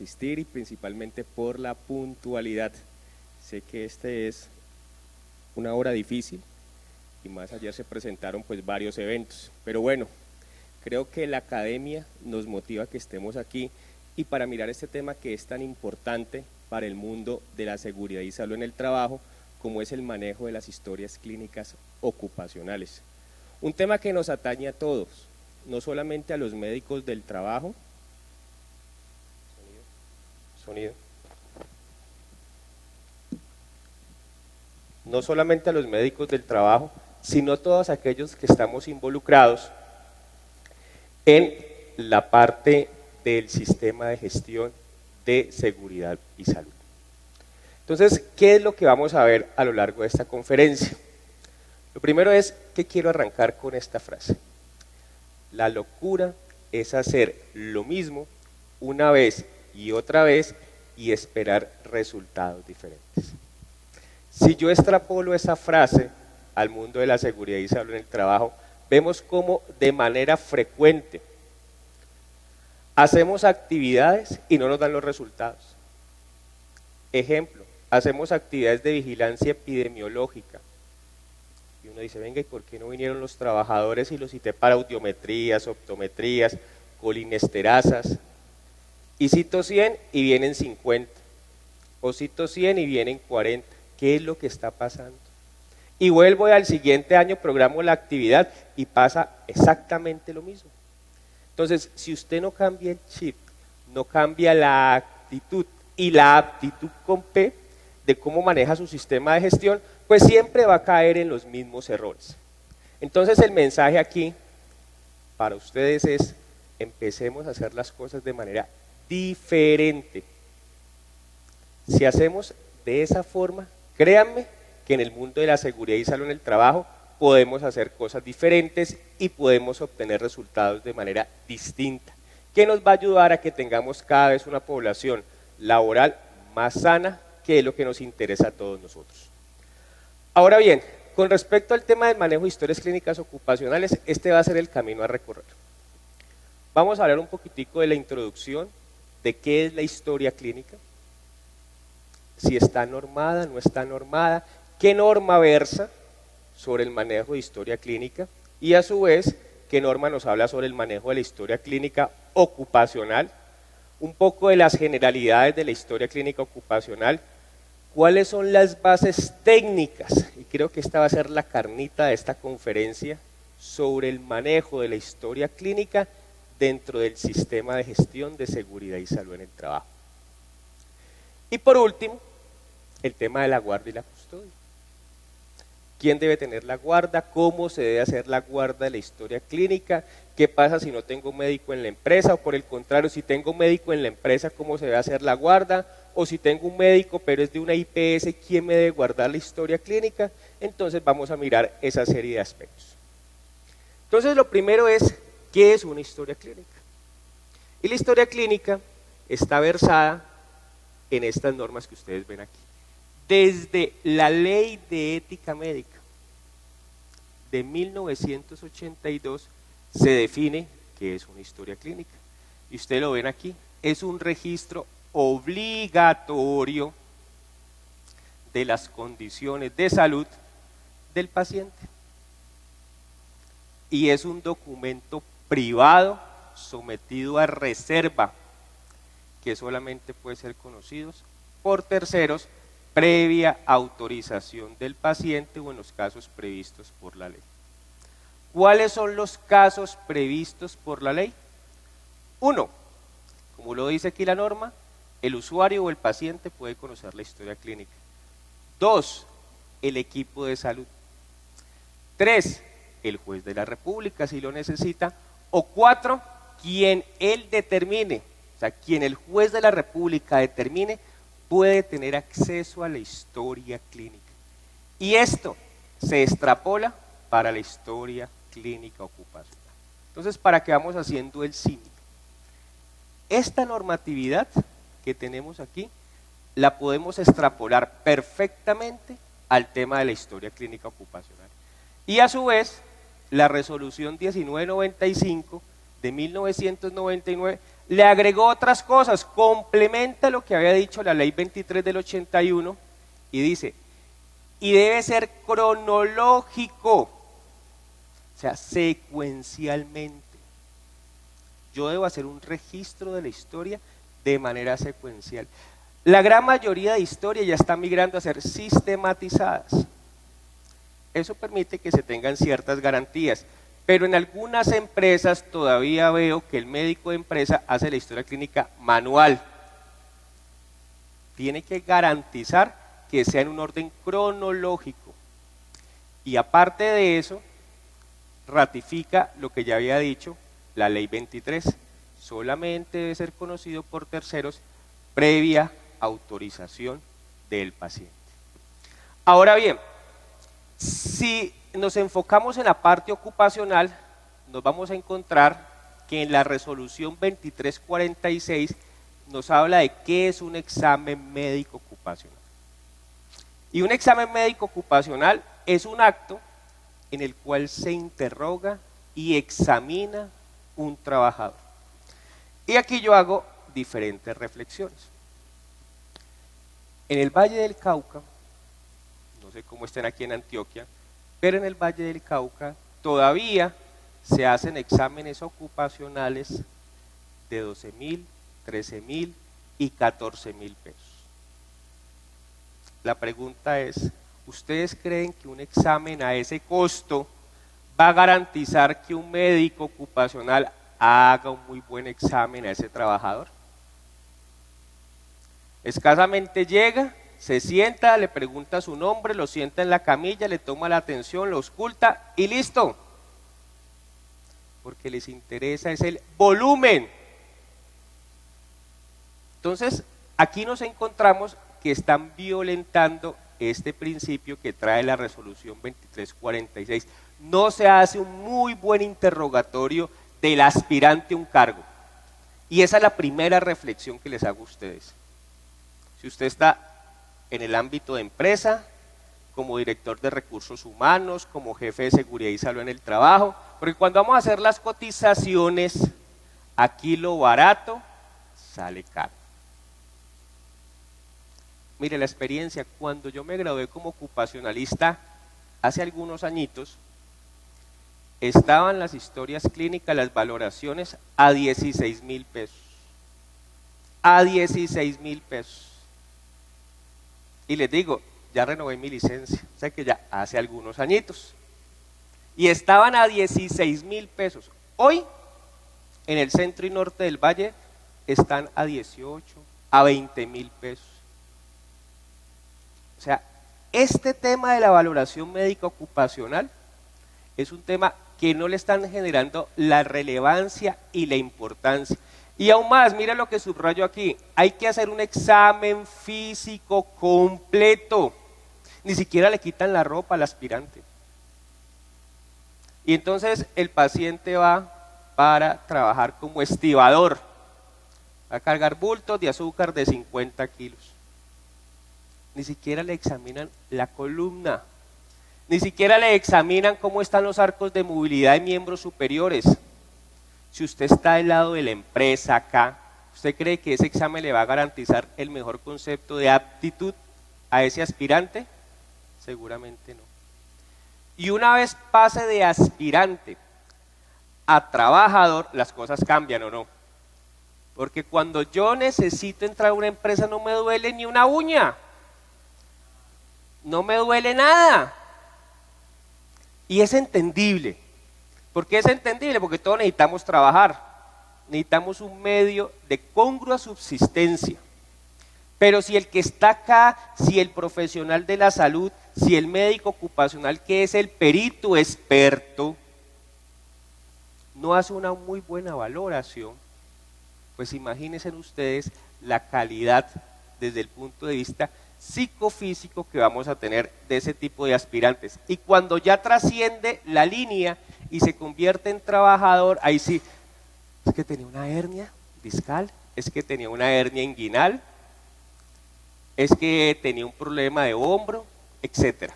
asistir y principalmente por la puntualidad. Sé que este es una hora difícil y más ayer se presentaron pues varios eventos, pero bueno, creo que la academia nos motiva a que estemos aquí y para mirar este tema que es tan importante para el mundo de la seguridad y salud en el trabajo, como es el manejo de las historias clínicas ocupacionales. Un tema que nos atañe a todos, no solamente a los médicos del trabajo, no solamente a los médicos del trabajo, sino a todos aquellos que estamos involucrados en la parte del sistema de gestión de seguridad y salud. Entonces, ¿qué es lo que vamos a ver a lo largo de esta conferencia? Lo primero es que quiero arrancar con esta frase. La locura es hacer lo mismo una vez y otra vez y esperar resultados diferentes. Si yo extrapolo esa frase al mundo de la seguridad y salud en el trabajo, vemos cómo de manera frecuente hacemos actividades y no nos dan los resultados. Ejemplo, hacemos actividades de vigilancia epidemiológica. Y uno dice, venga, ¿y por qué no vinieron los trabajadores y los cité para audiometrías, optometrías, colinesterazas? Y cito 100 y vienen 50. O cito 100 y vienen 40. ¿Qué es lo que está pasando? Y vuelvo al siguiente año, programo la actividad y pasa exactamente lo mismo. Entonces, si usted no cambia el chip, no cambia la actitud y la aptitud con P de cómo maneja su sistema de gestión, pues siempre va a caer en los mismos errores. Entonces, el mensaje aquí para ustedes es, empecemos a hacer las cosas de manera diferente. Si hacemos de esa forma, créanme que en el mundo de la seguridad y salud en el trabajo podemos hacer cosas diferentes y podemos obtener resultados de manera distinta, que nos va a ayudar a que tengamos cada vez una población laboral más sana, que es lo que nos interesa a todos nosotros. Ahora bien, con respecto al tema del manejo de historias clínicas ocupacionales, este va a ser el camino a recorrer. Vamos a hablar un poquitico de la introducción, de qué es la historia clínica, si está normada, no está normada, qué norma versa sobre el manejo de historia clínica y a su vez qué norma nos habla sobre el manejo de la historia clínica ocupacional, un poco de las generalidades de la historia clínica ocupacional, cuáles son las bases técnicas, y creo que esta va a ser la carnita de esta conferencia, sobre el manejo de la historia clínica dentro del sistema de gestión de seguridad y salud en el trabajo. Y por último, el tema de la guarda y la custodia. ¿Quién debe tener la guarda? ¿Cómo se debe hacer la guarda de la historia clínica? ¿Qué pasa si no tengo médico en la empresa? O por el contrario, si tengo médico en la empresa, ¿cómo se debe hacer la guarda? O si tengo un médico pero es de una IPS, ¿quién me debe guardar la historia clínica? Entonces vamos a mirar esa serie de aspectos. Entonces lo primero es, ¿qué es una historia clínica? Y la historia clínica está versada en estas normas que ustedes ven aquí. Desde la Ley de Ética Médica de 1982 se define qué es una historia clínica. Y ustedes lo ven aquí, es un registro obligatorio de las condiciones de salud del paciente. Y es un documento privado sometido a reserva que solamente puede ser conocido por terceros previa autorización del paciente o en los casos previstos por la ley. ¿Cuáles son los casos previstos por la ley? 1, como lo dice aquí la norma, el usuario o el paciente puede conocer la historia clínica. 2, el equipo de salud. 3, el juez de la República si lo necesita. O 4, quien él determine, o sea, quien el juez de la República determine, puede tener acceso a la historia clínica. Y esto se extrapola para la historia clínica ocupacional. Entonces, ¿para qué vamos haciendo el símil? Esta normatividad que tenemos aquí la podemos extrapolar perfectamente al tema de la historia clínica ocupacional. Y a su vez, la resolución 1995 de 1999 le agregó otras cosas, complementa lo que había dicho la ley 23 del 81 y dice, y debe ser cronológico, o sea, secuencialmente. Yo debo hacer un registro de la historia de manera secuencial. La gran mayoría de historias ya están migrando a ser sistematizadas. Eso permite que se tengan ciertas garantías, pero en algunas empresas todavía veo que el médico de empresa hace la historia clínica manual. Tiene que garantizar que sea en un orden cronológico. Y aparte de eso, ratifica lo que ya había dicho la ley 23. Solamente debe ser conocido por terceros previa autorización del paciente. Ahora bien, si nos enfocamos en la parte ocupacional, nos vamos a encontrar que en la resolución 2346 nos habla de qué es un examen médico ocupacional. Y un examen médico ocupacional es un acto en el cual se interroga y examina un trabajador. Y aquí yo hago diferentes reflexiones. En el Valle del Cauca, no sé cómo estén aquí en Antioquia, pero en el Valle del Cauca todavía se hacen exámenes ocupacionales de 12.000, 13.000 y 14.000 pesos. La pregunta es, ¿ustedes creen que un examen a ese costo va a garantizar que un médico ocupacional haga un muy buen examen a ese trabajador? Escasamente llega, se sienta, le pregunta su nombre, lo sienta en la camilla, le toma la atención, lo ausculta y listo. Porque les interesa es el volumen. Entonces, aquí nos encontramos que están violentando este principio que trae la resolución 2346. No se hace un muy buen interrogatorio del aspirante a un cargo. Y esa es la primera reflexión que les hago a ustedes. Si usted está en el ámbito de empresa, como director de recursos humanos, como jefe de seguridad y salud en el trabajo, porque cuando vamos a hacer las cotizaciones, aquí lo barato sale caro. Mire, la experiencia, cuando yo me gradué como ocupacionalista hace algunos añitos, estaban las historias clínicas, las valoraciones a 16.000 pesos. A 16.000 pesos. Y les digo, ya renové mi licencia, o sea que ya hace algunos añitos. Y estaban a 16.000 pesos. Hoy, en el centro y norte del valle, están a 18, a 20.000 pesos. O sea, este tema de la valoración médica ocupacional es un tema que no le están generando la relevancia y la importancia. Y aún más, mira lo que subrayo aquí, hay que hacer un examen físico completo. Ni siquiera le quitan la ropa al aspirante. Y entonces el paciente va para trabajar como estibador, va a cargar bultos de azúcar de 50 kilos. Ni siquiera le examinan la columna, ni siquiera le examinan cómo están los arcos de movilidad de miembros superiores. Si usted está del lado de la empresa acá, ¿usted cree que ese examen le va a garantizar el mejor concepto de aptitud a ese aspirante? Seguramente no. Y una vez pase de aspirante a trabajador, las cosas cambian, ¿o no? Porque cuando yo necesito entrar a una empresa no me duele ni una uña. No me duele nada. Y es entendible. ¿Por qué es entendible? Porque todos necesitamos trabajar. Necesitamos un medio de congrua subsistencia. Pero si el que está acá, si el profesional de la salud, si el médico ocupacional, que es el perito experto, no hace una muy buena valoración, pues imagínense ustedes la calidad desde el punto de vista psicofísico que vamos a tener de ese tipo de aspirantes. Y cuando ya trasciende la línea y se convierte en trabajador, ahí sí, es que tenía una hernia discal, es que tenía una hernia inguinal, es que tenía un problema de hombro, etc.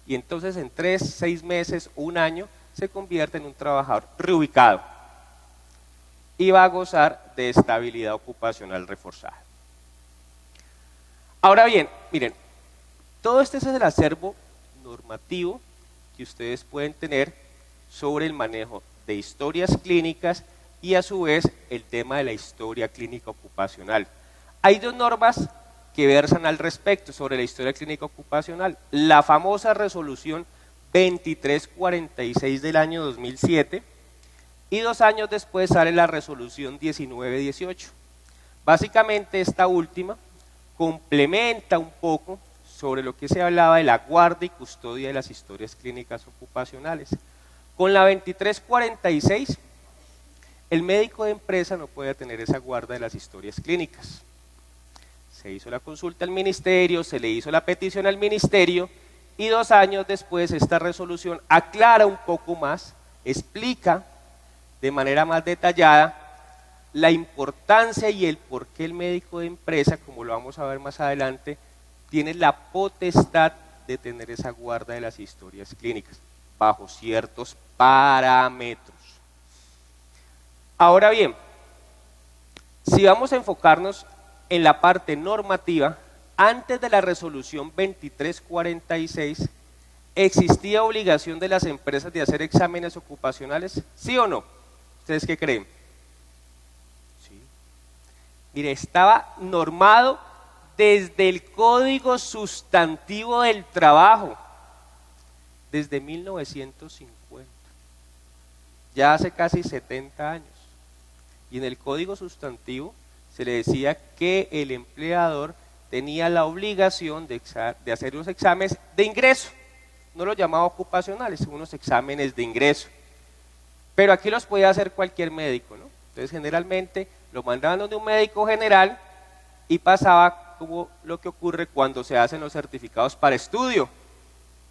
Y entonces en 3, 6 meses, un año, se convierte en un trabajador reubicado. y va a gozar de estabilidad ocupacional reforzada. Ahora bien, miren, todo este es el acervo normativo que ustedes pueden tener sobre el manejo de historias clínicas y a su vez el tema de la historia clínica ocupacional. Hay dos normas que versan al respecto sobre la historia clínica ocupacional. La famosa resolución 2346 del año 2007 y 2 años después sale la resolución 1918. Básicamente esta última complementa un poco sobre lo que se hablaba de la guarda y custodia de las historias clínicas ocupacionales. Con la 2346, el médico de empresa no puede tener esa guarda de las historias clínicas. Se hizo la consulta al ministerio, se le hizo la petición al ministerio y 2 años después esta resolución aclara un poco más, explica de manera más detallada la importancia y el por qué el médico de empresa, como lo vamos a ver más adelante, tiene la potestad de tener esa guarda de las historias clínicas, bajo ciertos parámetros. Ahora bien, si vamos a enfocarnos en la parte normativa, antes de la resolución 2346, ¿existía obligación de las empresas de hacer exámenes ocupacionales? ¿Sí o no? ¿Ustedes qué creen? Sí. Mire, estaba normado desde el Código Sustantivo del Trabajo, desde 1950, ya hace casi 70 años. Y en el Código Sustantivo se le decía que el empleador tenía la obligación de hacer los exámenes de ingreso, no los llamaba ocupacionales, unos exámenes de ingreso. Pero aquí los podía hacer cualquier médico, ¿no? Entonces generalmente lo mandaban donde un médico general y pasaba como lo que ocurre cuando se hacen los certificados para estudio.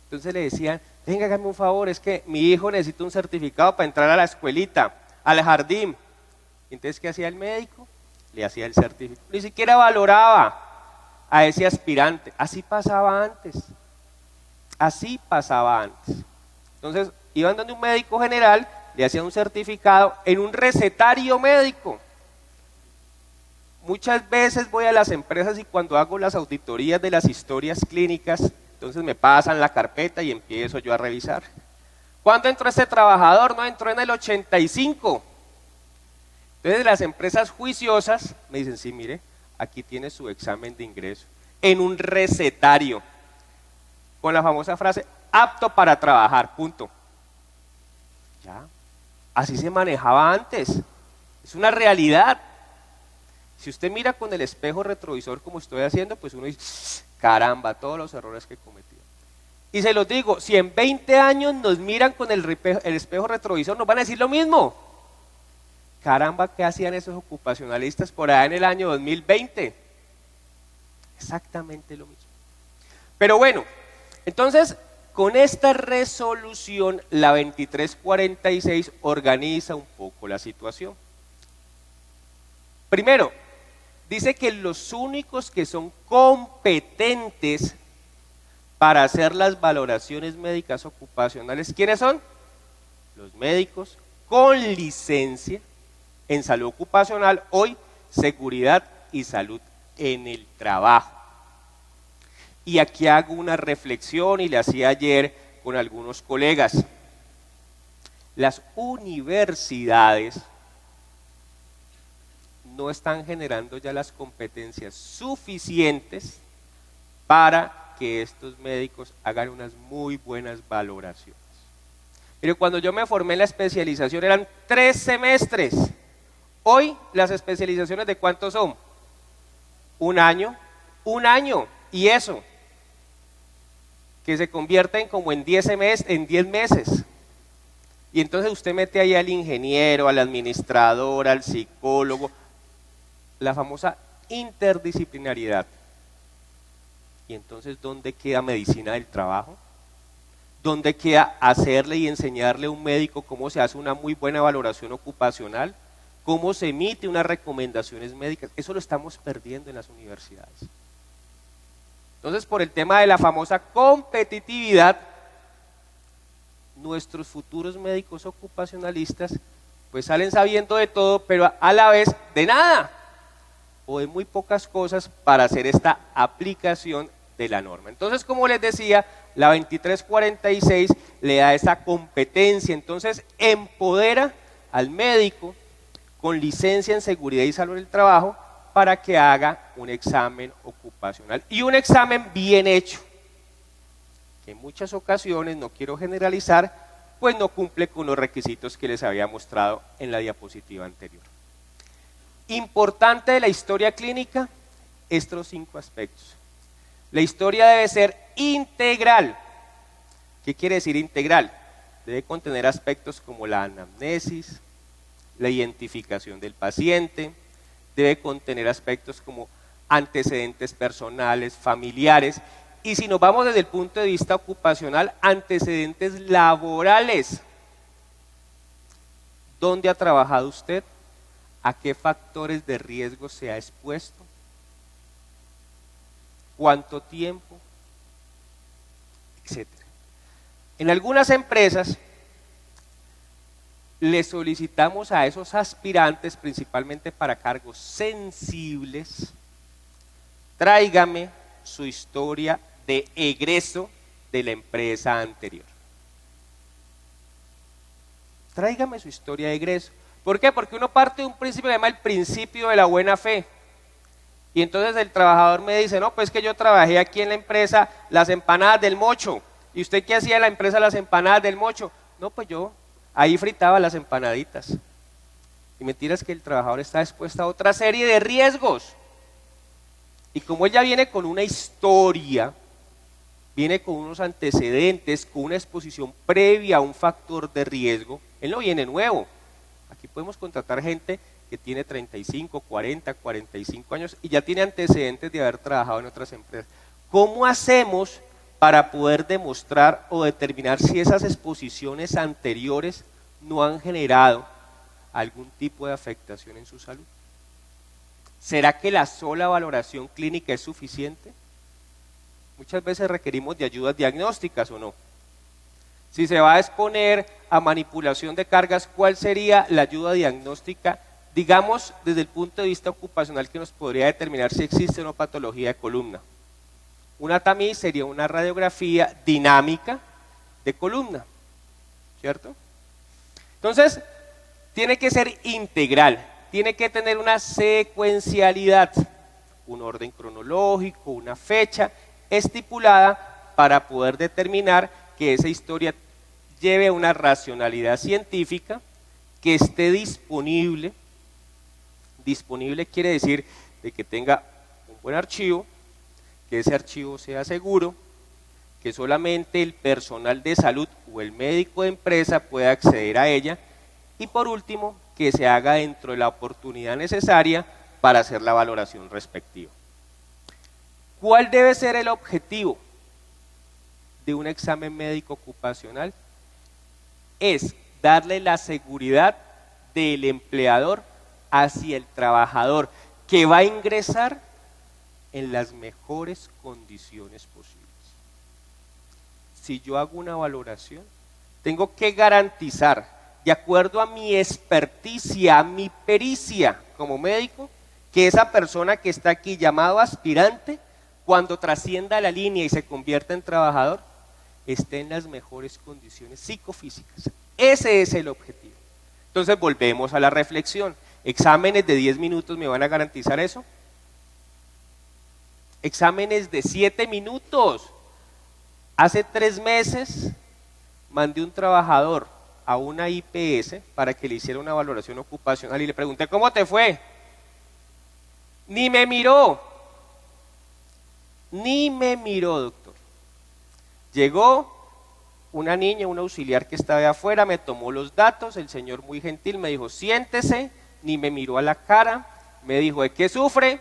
Entonces le decían, venga, hágame un favor, es que mi hijo necesita un certificado para entrar a la escuelita, al jardín. Entonces, ¿qué hacía el médico? Le hacía el certificado. Ni siquiera valoraba a ese aspirante. Así pasaba antes. Así pasaba antes. Entonces, iban donde un médico general, le hacían un certificado en un recetario médico. Muchas veces voy a las empresas y cuando hago las auditorías de las historias clínicas, entonces me pasan la carpeta y empiezo yo a revisar. ¿Cuándo entró este trabajador? No, entró en el 85. Entonces las empresas juiciosas me dicen, sí, mire, aquí tiene su examen de ingreso, en un recetario, con la famosa frase, apto para trabajar, punto. Ya, así se manejaba antes, es una realidad. Si usted mira con el espejo retrovisor como estoy haciendo, pues uno dice, caramba, todos los errores que he cometido. Y se los digo, si en 20 años nos miran con el espejo retrovisor, nos van a decir lo mismo. Caramba, ¿qué hacían esos ocupacionalistas por allá en el año 2020? Exactamente lo mismo. Pero bueno, entonces, con esta resolución, la 2346 organiza un poco la situación. Primero, dice que los únicos que son competentes para hacer las valoraciones médicas ocupacionales, ¿quiénes son? Los médicos con licencia en salud ocupacional, hoy seguridad y salud en el trabajo. Y aquí hago una reflexión y la hacía ayer con algunos colegas. Las universidades no están generando ya las competencias suficientes para que estos médicos hagan unas muy buenas valoraciones. Pero cuando yo me formé en la especialización eran 3 semestres. Hoy las especializaciones ¿de cuánto son? Un año, y eso, que se convierten como en 10 meses. Y entonces usted mete ahí al ingeniero, al administrador, al psicólogo, la famosa interdisciplinariedad. Y entonces, ¿dónde queda medicina del trabajo? ¿Dónde queda hacerle y enseñarle a un médico cómo se hace una muy buena valoración ocupacional? ¿Cómo se emite unas recomendaciones médicas? Eso lo estamos perdiendo en las universidades. Entonces, por el tema de la famosa competitividad, nuestros futuros médicos ocupacionalistas pues salen sabiendo de todo, pero a la vez de nada, o de muy pocas cosas para hacer esta aplicación de la norma. Entonces, como les decía, la 2346 le da esa competencia, entonces empodera al médico con licencia en seguridad y salud del trabajo para que haga un examen ocupacional y un examen bien hecho, que en muchas ocasiones, no quiero generalizar, pues no cumple con los requisitos que les había mostrado en la diapositiva anterior. Importante de la historia clínica, estos 5 aspectos. La historia debe ser integral. ¿Qué quiere decir integral? Debe contener aspectos como la anamnesis, la identificación del paciente, debe contener aspectos como antecedentes personales, familiares, y si nos vamos desde el punto de vista ocupacional, antecedentes laborales. ¿Dónde ha trabajado usted? ¿A qué factores de riesgo se ha expuesto? ¿Cuánto tiempo? Etcétera. En algunas empresas le solicitamos a esos aspirantes, principalmente para cargos sensibles, tráigame su historia de egreso de la empresa anterior. Tráigame su historia de egreso. ¿Por qué? Porque uno parte de un principio que se llama el principio de la buena fe. Y entonces el trabajador me dice, no, pues que yo trabajé aquí en la empresa Las Empanadas del Mocho. ¿Y usted qué hacía en la empresa Las Empanadas del Mocho? No, pues yo ahí fritaba las empanaditas. Y mentira es que el trabajador está expuesto a otra serie de riesgos. Y como ella viene con una historia, viene con unos antecedentes, con una exposición previa a un factor de riesgo, él no viene nuevo. Aquí podemos contratar gente que tiene 35, 40, 45 años y ya tiene antecedentes de haber trabajado en otras empresas. ¿Cómo hacemos para poder demostrar o determinar si esas exposiciones anteriores no han generado algún tipo de afectación en su salud? ¿Será que la sola valoración clínica es suficiente? Muchas veces requerimos de ayudas diagnósticas o no. Si se va a exponer a manipulación de cargas, ¿cuál sería la ayuda diagnóstica? Digamos, desde el punto de vista ocupacional, que nos podría determinar si existe o no patología de columna. Una tamiz sería una radiografía dinámica de columna, ¿cierto? Entonces, tiene que ser integral, tiene que tener una secuencialidad, un orden cronológico, una fecha estipulada para poder determinar que esa historia lleve a una racionalidad científica, que esté disponible. Disponible quiere decir de que tenga un buen archivo, que ese archivo sea seguro, que solamente el personal de salud o el médico de empresa pueda acceder a ella, y por último, que se haga dentro de la oportunidad necesaria para hacer la valoración respectiva. ¿Cuál debe ser el objetivo de un examen médico ocupacional? Es darle la seguridad del empleador hacia el trabajador, que va a ingresar en las mejores condiciones posibles. Si yo hago una valoración, tengo que garantizar, de acuerdo a mi experticia, a mi pericia como médico, que esa persona que está aquí llamado aspirante, cuando trascienda la línea y se convierta en trabajador, esté en las mejores condiciones psicofísicas. Ese es el objetivo. Entonces volvemos a la reflexión. ¿Exámenes de 10 minutos me van a garantizar eso? Exámenes de 7 minutos. Hace 3 meses mandé un trabajador a una IPS para que le hiciera una valoración ocupacional y le pregunté, ¿cómo te fue? Ni me miró. Ni me miró, doctor. Llegó una niña, un auxiliar que estaba de afuera, me tomó los datos, el señor muy gentil me dijo, siéntese, ni me miró a la cara, me dijo, ¿de qué sufre?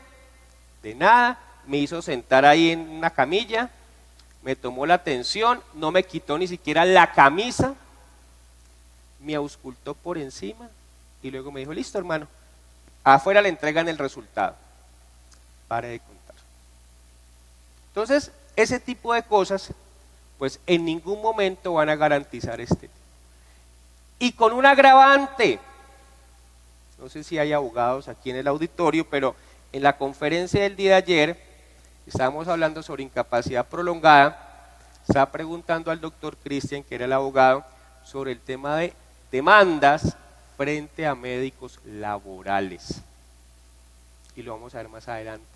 De nada, me hizo sentar ahí en una camilla, me tomó la atención, no me quitó ni siquiera la camisa, me auscultó por encima y luego me dijo, listo hermano, afuera le entregan el resultado. Pare de contar. Entonces, ese tipo de cosas, pues en ningún momento van a garantizar este. Y con un agravante, No sé si hay abogados aquí en el auditorio, pero en la conferencia del día de ayer estábamos hablando sobre incapacidad prolongada. Estaba preguntando al doctor Cristian, que era el abogado, sobre el tema de demandas frente a médicos laborales. Y lo vamos a ver más adelante.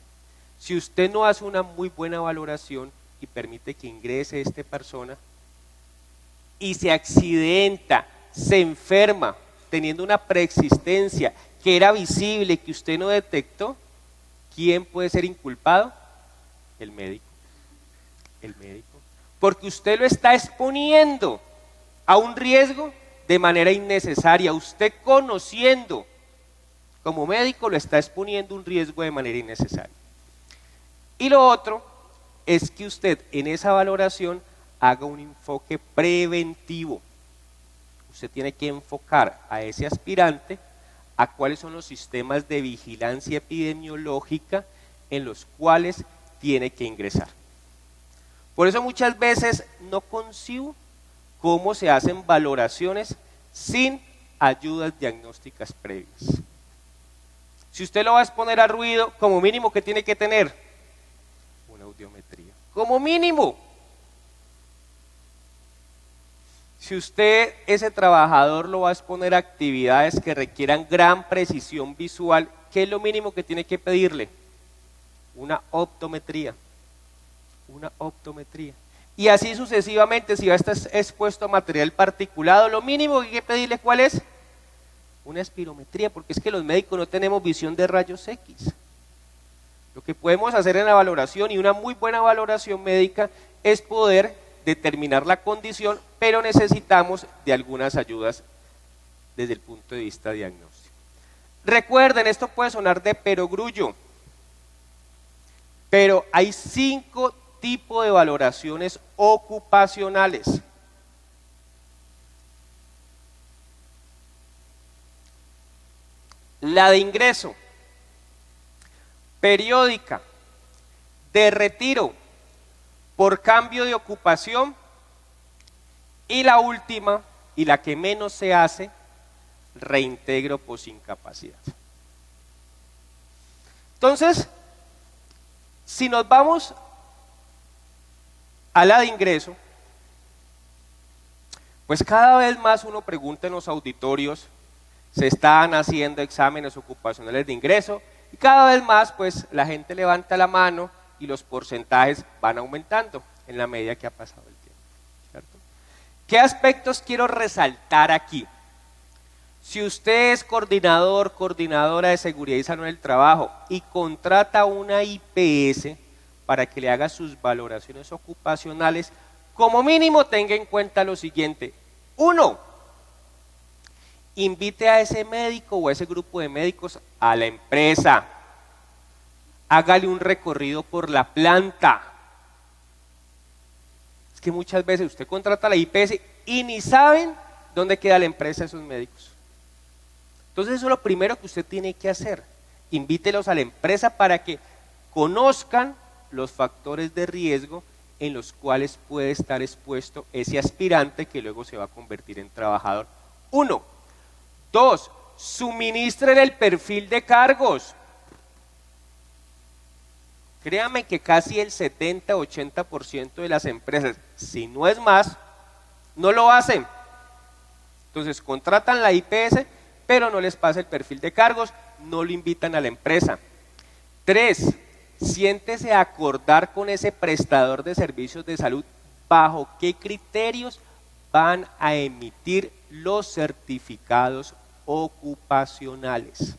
Si usted no hace una muy buena valoración y permite que ingrese esta persona y se accidenta, se enferma, teniendo una preexistencia que era visible, que usted no detectó, ¿quién puede ser inculpado? El médico. El médico. Porque usted lo está exponiendo a un riesgo de manera innecesaria. Usted, conociendo como médico, lo está exponiendo a un riesgo de manera innecesaria. Y lo otro es que usted en esa valoración haga un enfoque preventivo. Usted tiene que enfocar a ese aspirante a cuáles son los sistemas de vigilancia epidemiológica en los cuales tiene que ingresar. Por eso muchas veces no concibo cómo se hacen valoraciones sin ayudas diagnósticas previas. Si usted lo va a exponer a ruido, como mínimo, ¿qué tiene que tener? Una audiometría. Como mínimo. Si usted, ese trabajador, lo va a exponer a actividades que requieran gran precisión visual, ¿qué es lo mínimo que tiene que pedirle? Una optometría. Una optometría. Y así sucesivamente, si va a estar expuesto a material particulado, lo mínimo que hay que pedirle, ¿cuál es? Una espirometría, porque es que los médicos no tenemos visión de rayos X. Lo que podemos hacer en la valoración, y una muy buena valoración médica, es poder determinar la condición, pero necesitamos de algunas ayudas desde el punto de vista diagnóstico. Recuerden, esto puede sonar de perogrullo, pero hay 5 tipos de valoraciones ocupacionales. La de ingreso, periódica, de retiro, por cambio de ocupación, y la última, y la que menos se hace, reintegro post incapacidad. Entonces, si nos vamos a la de ingreso, pues cada vez más uno pregunta en los auditorios, se están haciendo exámenes ocupacionales de ingreso, y cada vez más pues la gente levanta la mano y los porcentajes van aumentando en la medida que ha pasado el tiempo, ¿cierto? ¿Qué aspectos quiero resaltar aquí? Si usted es coordinador, coordinadora de seguridad y salud en el trabajo y contrata una IPS para que le haga sus valoraciones ocupacionales, como mínimo tenga en cuenta lo siguiente. 1, invite a ese médico o a ese grupo de médicos a la empresa. Hágale un recorrido por la planta. Es que muchas veces usted contrata a la IPS y ni saben dónde queda la empresa de esos médicos. Entonces eso es lo primero que usted tiene que hacer. Invítelos a la empresa para que conozcan los factores de riesgo en los cuales puede estar expuesto ese aspirante que luego se va a convertir en trabajador. 1. 2. Suministren el perfil de cargos. Créame que casi el 70-80% de las empresas, si no es más, no lo hacen. Entonces contratan la IPS, pero no les pasa el perfil de cargos, no lo invitan a la empresa. 3. Siéntese a acordar con ese prestador de servicios de salud bajo qué criterios van a emitir los certificados ocupacionales.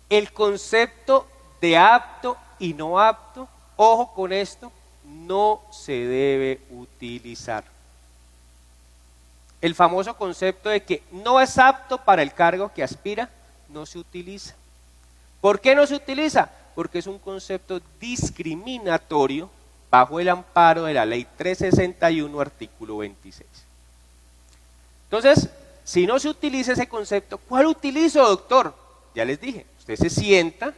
El concepto de apto y no apto, ojo con esto, no se debe utilizar. El famoso concepto de que no es apto para el cargo que aspira, no se utiliza. ¿Por qué no se utiliza? Porque es un concepto discriminatorio bajo el amparo de la ley 361, artículo 26. Entonces, si no se utiliza ese concepto, ¿cuál utilizo, doctor? Ya les dije, usted se sienta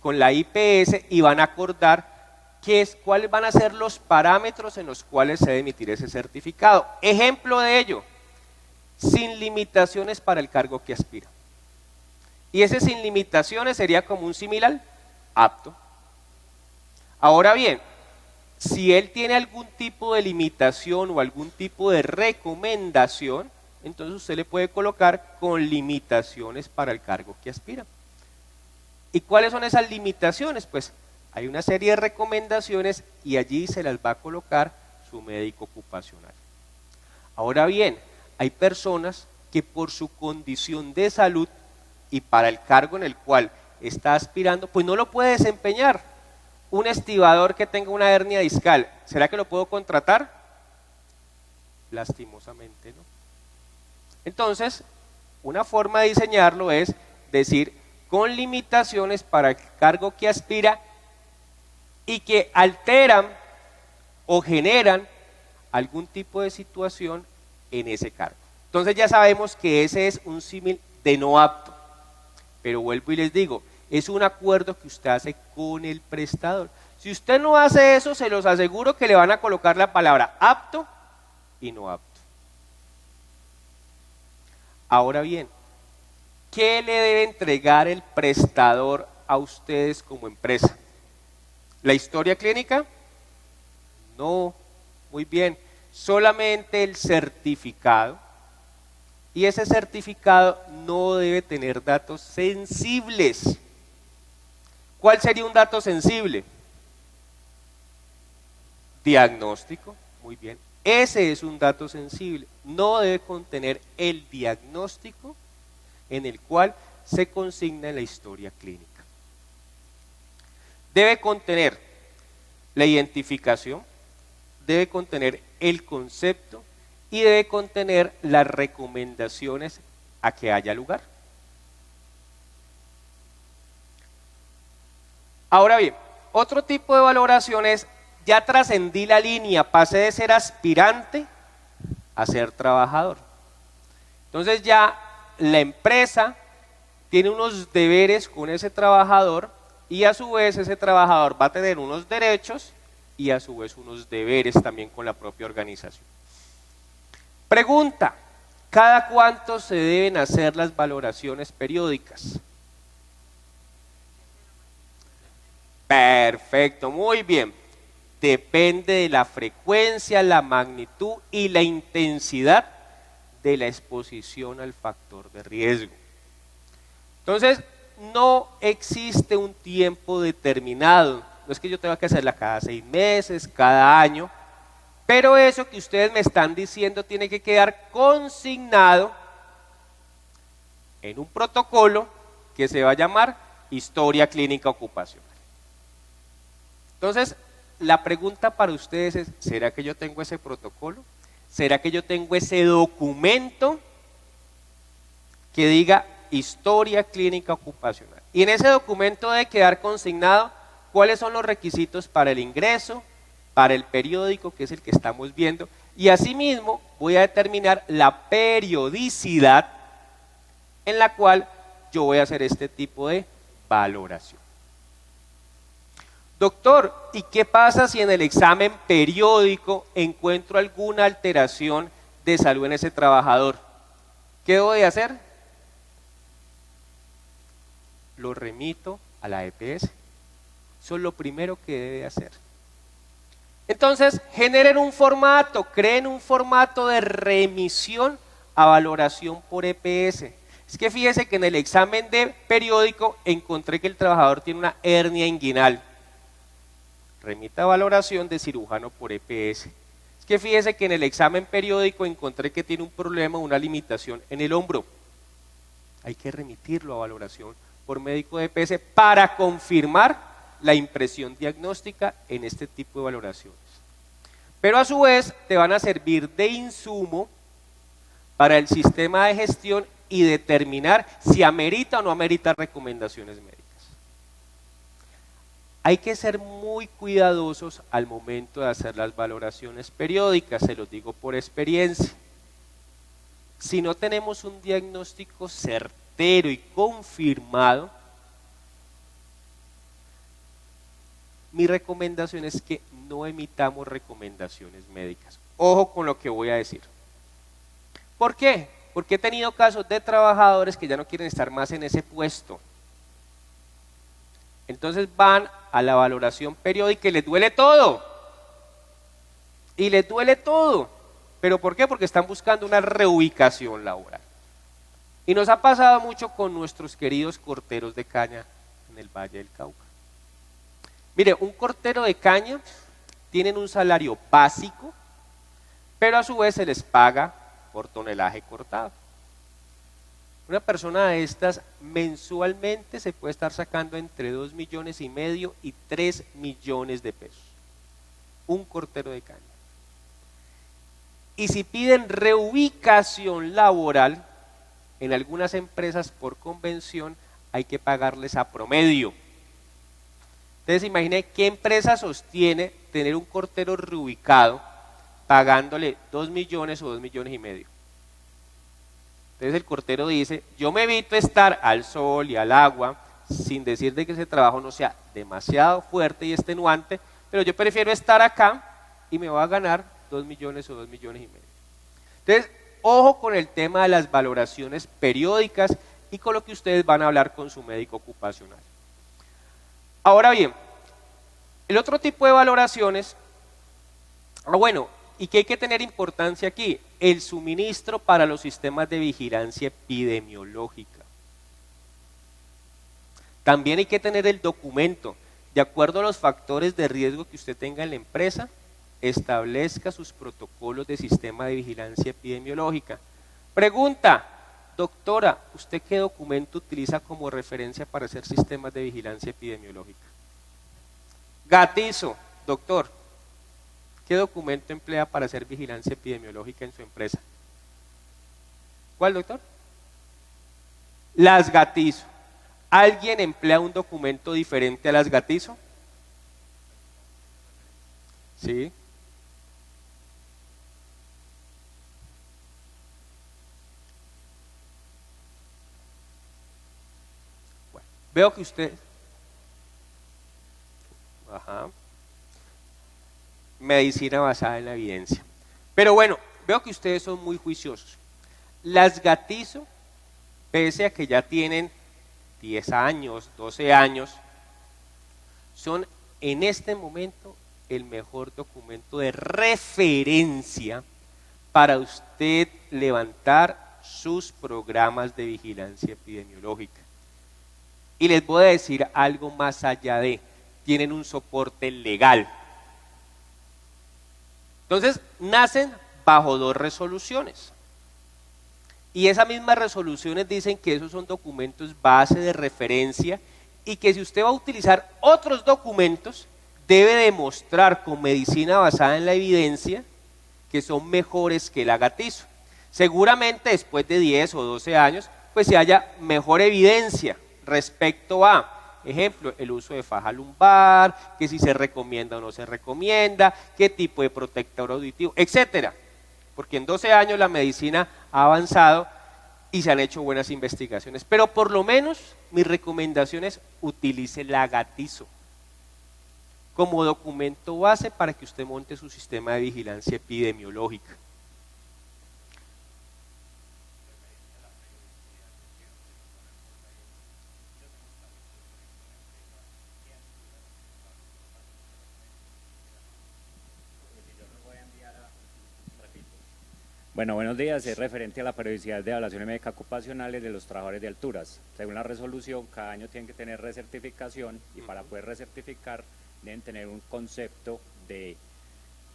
con la IPS y van a acordar cuáles van a ser los parámetros en los cuales se debe emitir ese certificado. Ejemplo de ello, sin limitaciones para el cargo que aspira. Y ese sin limitaciones sería como un similar apto. Ahora bien, si él tiene algún tipo de limitación o algún tipo de recomendación, entonces usted le puede colocar con limitaciones para el cargo que aspira. ¿Y cuáles son esas limitaciones? Pues hay una serie de recomendaciones y allí se las va a colocar su médico ocupacional. Ahora bien, hay personas que por su condición de salud y para el cargo en el cual está aspirando, pues no lo puede desempeñar. Un estibador que tenga una hernia discal, ¿será que lo puedo contratar? Lastimosamente no. Entonces, una forma de diseñarlo es decir, con limitaciones para el cargo que aspira y que alteran o generan algún tipo de situación en ese cargo. Entonces ya sabemos que ese es un símil de no apto, pero vuelvo y les digo, es un acuerdo que usted hace con el prestador. Si usted no hace eso, se los aseguro que le van a colocar la palabra apto y no apto. Ahora bien, ¿qué le debe entregar el prestador a ustedes como empresa? ¿La historia clínica? No, muy bien, solamente el certificado. Y ese certificado no debe tener datos sensibles. ¿Cuál sería un dato sensible? Diagnóstico, muy bien. Ese es un dato sensible. No debe contener el diagnóstico en el cual se consigna la historia clínica. Debe contener la identificación, debe contener el concepto y debe contener las recomendaciones a que haya lugar. Ahora bien, otro tipo de valoración es, ya trascendí la línea, pasé de ser aspirante a ser trabajador. Entonces ya la empresa tiene unos deberes con ese trabajador y a su vez ese trabajador va a tener unos derechos y a su vez unos deberes también con la propia organización. Pregunta, ¿cada cuánto se deben hacer las valoraciones periódicas? Perfecto, muy bien. Depende de la frecuencia, la magnitud y la intensidad de la exposición al factor de riesgo. Entonces, no existe un tiempo determinado. No es que yo tenga que hacerla cada 6 meses, cada año, pero eso que ustedes me están diciendo tiene que quedar consignado en un protocolo que se va a llamar Historia Clínica Ocupacional. Entonces, la pregunta para ustedes es, ¿será que yo tengo ese protocolo? ¿Será que yo tengo ese documento que diga Historia Clínica Ocupacional? Y en ese documento debe quedar consignado cuáles son los requisitos para el ingreso, para el periódico, que es el que estamos viendo, y asimismo voy a determinar la periodicidad en la cual yo voy a hacer este tipo de valoración. Doctor, ¿y qué pasa si en el examen periódico encuentro alguna alteración de salud en ese trabajador? ¿Qué debo de hacer? Lo remito a la EPS. Eso es lo primero que debe hacer. Entonces, generen un formato, creen un formato de remisión a valoración por EPS. Es que fíjese que en el examen de periódico encontré que el trabajador tiene una hernia inguinal. Remita a valoración de cirujano por EPS. Es que fíjese que en el examen periódico encontré que tiene un problema, una limitación en el hombro. Hay que remitirlo a valoración por médico de EPS para confirmar la impresión diagnóstica en este tipo de valoraciones. Pero a su vez te van a servir de insumo para el sistema de gestión y determinar si amerita o no amerita recomendaciones médicas. Hay que ser muy cuidadosos al momento de hacer las valoraciones periódicas, se los digo por experiencia. Si no tenemos un diagnóstico certero y confirmado, mi recomendación es que no emitamos recomendaciones médicas. Ojo con lo que voy a decir. ¿Por qué? Porque he tenido casos de trabajadores que ya no quieren estar más en ese puesto. Entonces van a la valoración periódica y les duele todo. Y les duele todo. ¿Pero por qué? Porque están buscando una reubicación laboral. Y nos ha pasado mucho con nuestros queridos corteros de caña en el Valle del Cauca. Mire, un cortero de caña tienen un salario básico, pero a su vez se les paga por tonelaje cortado. Una persona de estas mensualmente se puede estar sacando entre 2,5 millones y 3 millones de pesos. Un cortero de caña. Y si piden reubicación laboral, en algunas empresas por convención hay que pagarles a promedio. Entonces imagine qué empresa sostiene tener un cortero reubicado pagándole 2 millones o 2,5 millones. Entonces el cortero dice, yo me evito estar al sol y al agua, sin decir de que ese trabajo no sea demasiado fuerte y extenuante, pero yo prefiero estar acá y me voy a ganar 2 millones o 2,5 millones. Entonces, ojo con el tema de las valoraciones periódicas y con lo que ustedes van a hablar con su médico ocupacional. Ahora bien, el otro tipo de valoraciones, ¿y qué hay que tener importancia aquí? El suministro para los sistemas de vigilancia epidemiológica. También hay que tener el documento, de acuerdo a los factores de riesgo que usted tenga en la empresa, establezca sus protocolos de sistema de vigilancia epidemiológica. Pregunta, doctora, ¿usted qué documento utiliza como referencia para hacer sistemas de vigilancia epidemiológica? Gatizo, doctor, ¿qué documento emplea para hacer vigilancia epidemiológica en su empresa? ¿Cuál, doctor? Las Gatizo. ¿Alguien emplea un documento diferente a las Gatizo? ¿Sí? Bueno, veo que usted... Medicina basada en la evidencia. Pero bueno, veo que ustedes son muy juiciosos. Las Gatizo, pese a que ya tienen 10 años, 12 años, son en este momento el mejor documento de referencia para usted levantar sus programas de vigilancia epidemiológica. Y les voy a decir algo más allá de, tienen un soporte legal. Entonces, nacen bajo 2 resoluciones. Y esas mismas resoluciones dicen que esos son documentos base de referencia y que si usted va a utilizar otros documentos, debe demostrar con medicina basada en la evidencia que son mejores que la Gatizo. Seguramente después de 10 o 12 años, pues se haya mejor evidencia respecto a, ejemplo, el uso de faja lumbar, que si se recomienda o no se recomienda, qué tipo de protector auditivo, etcétera. Porque en 12 años la medicina ha avanzado y se han hecho buenas investigaciones. Pero por lo menos mi recomendación es utilice la Gatizo como documento base para que usted monte su sistema de vigilancia epidemiológica. Bueno, buenos días. Es referente a la periodicidad de evaluaciones médicas ocupacionales de los trabajadores de alturas. Según la resolución, cada año tienen que tener recertificación y para poder recertificar deben tener un concepto de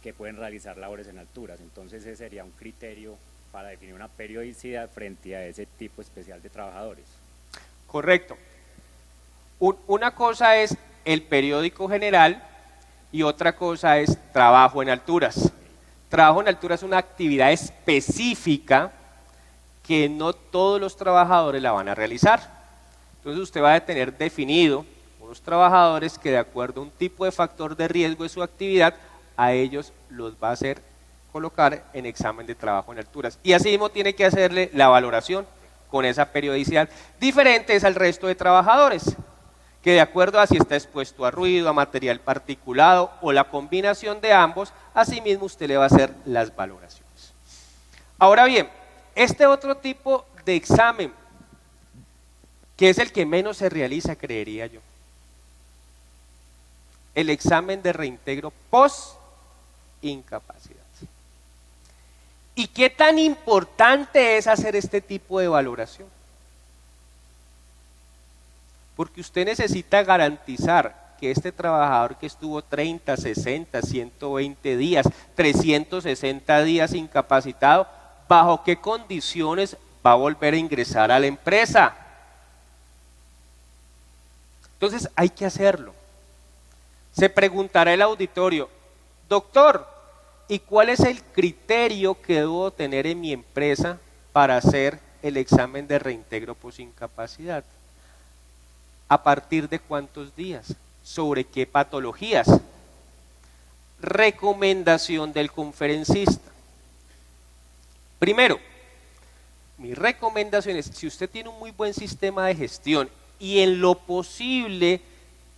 que pueden realizar labores en alturas. Entonces ese sería un criterio para definir una periodicidad frente a ese tipo especial de trabajadores. Correcto. Una cosa es el periódico general y otra cosa es trabajo en alturas. Trabajo en altura es una actividad específica que no todos los trabajadores la van a realizar. Entonces usted va a tener definido unos trabajadores que de acuerdo a un tipo de factor de riesgo de su actividad, a ellos los va a hacer colocar en examen de trabajo en alturas. Y así mismo tiene que hacerle la valoración con esa periodicidad. Diferente es al resto de trabajadores, que de acuerdo a si está expuesto a ruido, a material particulado o la combinación de ambos, asimismo usted le va a hacer las valoraciones. Ahora bien, este otro tipo de examen, que es el que menos se realiza, creería yo. El examen de reintegro post-incapacidad. ¿Y qué tan importante es hacer este tipo de valoración? Porque usted necesita garantizar que este trabajador que estuvo 30, 60, 120 días, 360 días incapacitado, ¿bajo qué condiciones va a volver a ingresar a la empresa? Entonces hay que hacerlo. Se preguntará el auditorio, doctor, ¿y cuál es el criterio que debo tener en mi empresa para hacer el examen de reintegro por incapacidad? ¿A partir de cuántos días? ¿Sobre qué patologías? Recomendación del conferencista. Primero, mi recomendación es, si usted tiene un muy buen sistema de gestión y en lo posible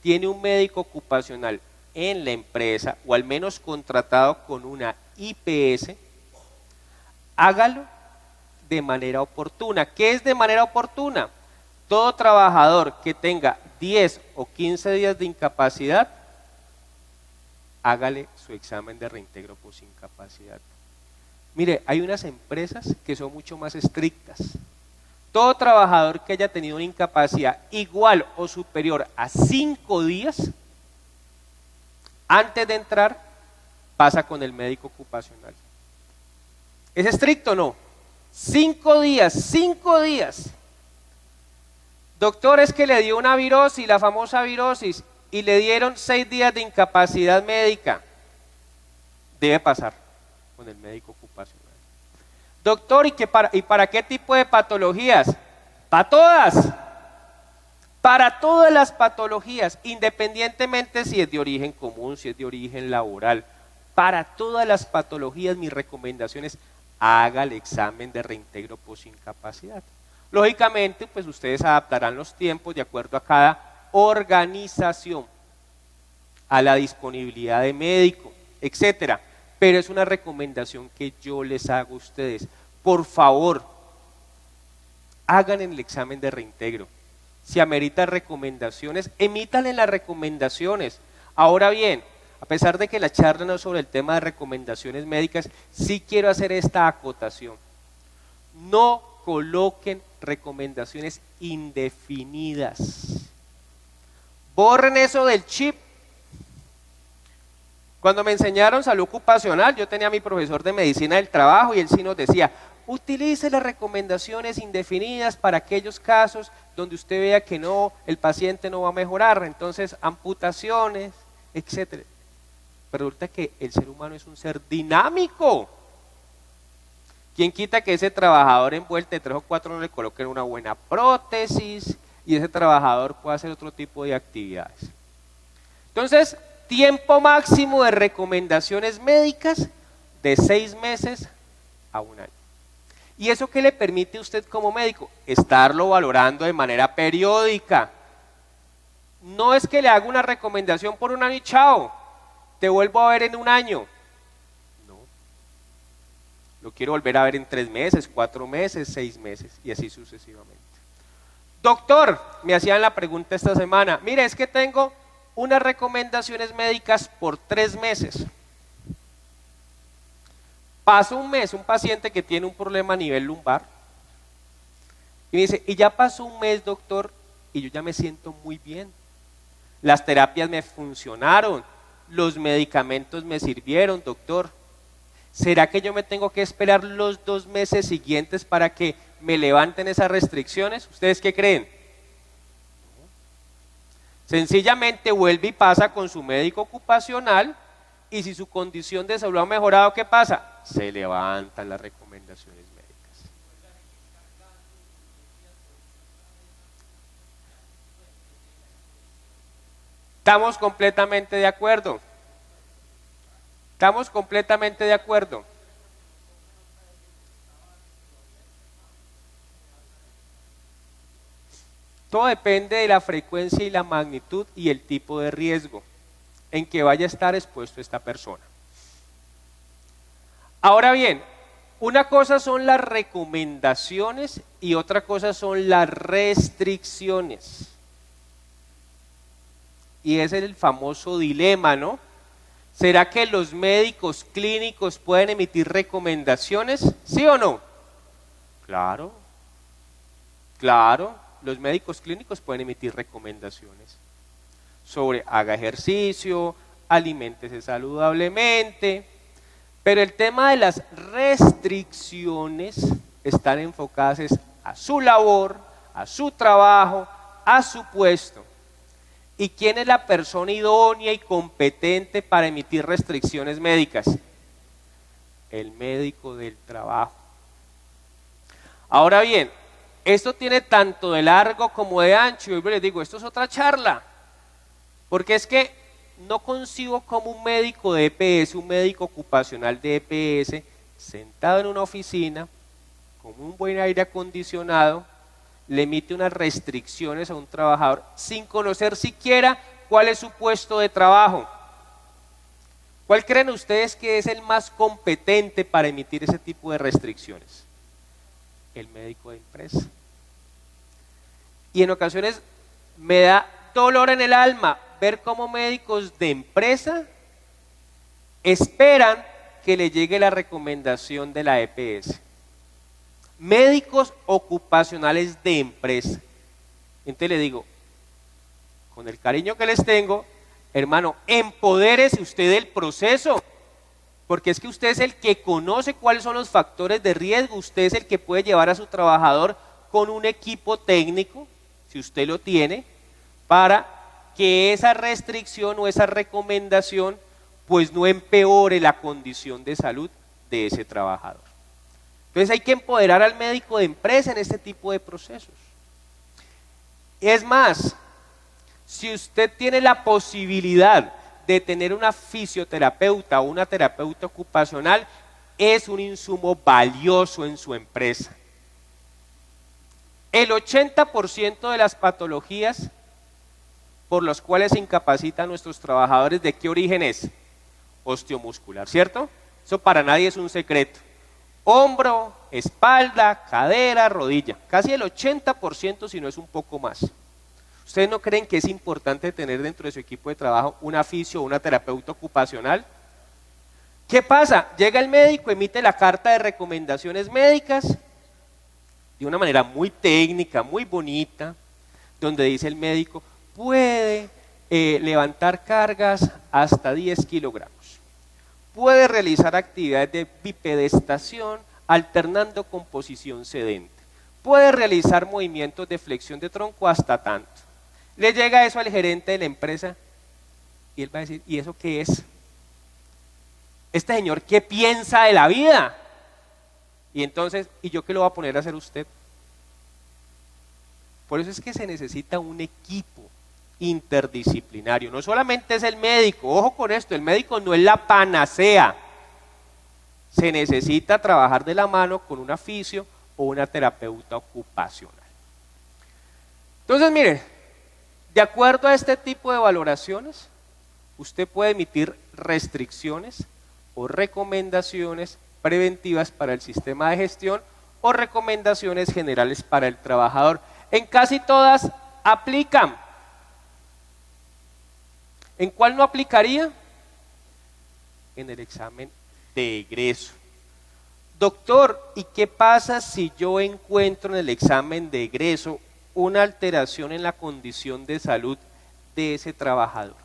tiene un médico ocupacional en la empresa o al menos contratado con una IPS, hágalo de manera oportuna. ¿Qué es de manera oportuna? Todo trabajador que tenga 10 o 15 días de incapacidad, hágale su examen de reintegro por incapacidad. Mire, hay unas empresas que son mucho más estrictas. Todo trabajador que haya tenido una incapacidad igual o superior a 5 días, antes de entrar, pasa con el médico ocupacional. ¿Es estricto o no? 5 días, 5 días. Doctor, es que le dio una virosis, la famosa virosis, y le dieron 6 días de incapacidad médica. Debe pasar con el médico ocupacional. Doctor, ¿y para qué tipo de patologías? Para todas. Para todas las patologías, independientemente si es de origen común, si es de origen laboral. Para todas las patologías, mi recomendación es haga el examen de reintegro por incapacidad. Lógicamente, pues ustedes adaptarán los tiempos de acuerdo a cada organización, a la disponibilidad de médico, etcétera. Pero es una recomendación que yo les hago a ustedes. Por favor, hagan el examen de reintegro. Si ameritan recomendaciones, emítanle las recomendaciones. Ahora bien, a pesar de que la charla no es sobre el tema de recomendaciones médicas, sí quiero hacer esta acotación. No coloquen recomendaciones indefinidas. Borren eso del chip. Cuando me enseñaron salud ocupacional, yo tenía a mi profesor de medicina del trabajo y él sí nos decía, utilice las recomendaciones indefinidas para aquellos casos donde usted vea que no, el paciente no va a mejorar, entonces amputaciones, etcétera. Pero resulta que el ser humano es un ser dinámico. ¿Quién quita que ese trabajador envuelto de 3 o 4 no le coloquen una buena prótesis y ese trabajador pueda hacer otro tipo de actividades? Entonces, tiempo máximo de recomendaciones médicas de 6 meses a 1 año. ¿Y eso qué le permite a usted como médico? Estarlo valorando de manera periódica. No es que le haga una recomendación por 1 año y chao, te vuelvo a ver en 1 año. No. Lo quiero volver a ver en 3 meses, 4 meses, 6 meses y así sucesivamente. Doctor, me hacían la pregunta esta semana, mire, es que tengo unas recomendaciones médicas por 3 meses. Pasó 1 mes, un paciente que tiene un problema a nivel lumbar, y me dice, y ya pasó 1 mes, doctor, y yo ya me siento muy bien. Las terapias me funcionaron, los medicamentos me sirvieron, doctor. ¿Será que yo me tengo que esperar los 2 meses siguientes para que me levanten esas restricciones? ¿Ustedes qué creen? Sencillamente vuelve y pasa con su médico ocupacional y si su condición de salud ha mejorado, ¿qué pasa? Se levantan las recomendaciones médicas. Estamos completamente de acuerdo. Estamos completamente de acuerdo. Todo depende de la frecuencia y la magnitud y el tipo de riesgo en que vaya a estar expuesto esta persona. Ahora bien, Una cosa son las recomendaciones y otra cosa son las restricciones. Y ese es el famoso dilema, ¿no? ¿Será que los médicos clínicos pueden emitir recomendaciones? ¿Sí o no? Claro, claro, los médicos clínicos pueden emitir recomendaciones sobre haga ejercicio, aliméntese saludablemente, pero el tema de las restricciones están enfocadas a su labor, a su trabajo, a su puesto. ¿Y quién es la persona idónea y competente para emitir restricciones médicas? El médico del trabajo. Ahora bien, esto tiene tanto de largo como de ancho, y yo les digo, esto es otra charla, porque es que no concibo como un médico de EPS, un médico ocupacional de EPS, sentado en una oficina, con un buen aire acondicionado, le emite unas restricciones a un trabajador sin conocer siquiera cuál es su puesto de trabajo. ¿Cuál creen ustedes que es el más competente para emitir ese tipo de restricciones? El médico de empresa. Y en ocasiones me da dolor en el alma ver cómo médicos de empresa esperan que le llegue la recomendación de la EPS. Médicos ocupacionales de empresa. Entonces le digo, con el cariño que les tengo, hermano, empodérese usted del proceso, porque es que usted es el que conoce cuáles son los factores de riesgo, usted es el que puede llevar a su trabajador con un equipo técnico, si usted lo tiene, para que esa restricción o esa recomendación pues no empeore la condición de salud de ese trabajador. Entonces hay que empoderar al médico de empresa en este tipo de procesos. Es más, si usted tiene la posibilidad de tener una fisioterapeuta o una terapeuta ocupacional, es un insumo valioso en su empresa. El 80% de las patologías por las cuales se incapacitan a nuestros trabajadores, ¿de qué origen es? Osteomuscular, ¿cierto? Eso para nadie es un secreto. Hombro, espalda, cadera, rodilla. Casi el 80%, si no es un poco más. ¿Ustedes no creen que es importante tener dentro de su equipo de trabajo una fisio o una terapeuta ocupacional? ¿Qué pasa? Llega el médico, emite la carta de recomendaciones médicas de una manera muy técnica, muy bonita, donde dice el médico, puede levantar cargas hasta 10 kilogramos. Puede realizar actividades de bipedestación alternando con posición sedente. Puede realizar movimientos de flexión de tronco hasta tanto. Le llega eso al gerente de la empresa y él va a decir, ¿y eso qué es? Este señor, ¿qué piensa de la vida? Y entonces, ¿y yo qué lo voy a poner a hacer usted? Por eso es que se necesita un equipo interdisciplinario. No solamente es el médico, ojo con esto, el médico no es la panacea. Se necesita trabajar de la mano con una fisio o una terapeuta ocupacional. Entonces, mire, de acuerdo a este tipo de valoraciones, usted puede emitir restricciones o recomendaciones preventivas para el sistema de gestión o recomendaciones generales para el trabajador. En casi todas aplican. ¿En cuál no aplicaría? En el examen de egreso. Doctor, ¿y qué pasa si yo encuentro en el examen de egreso una alteración en la condición de salud de ese trabajador?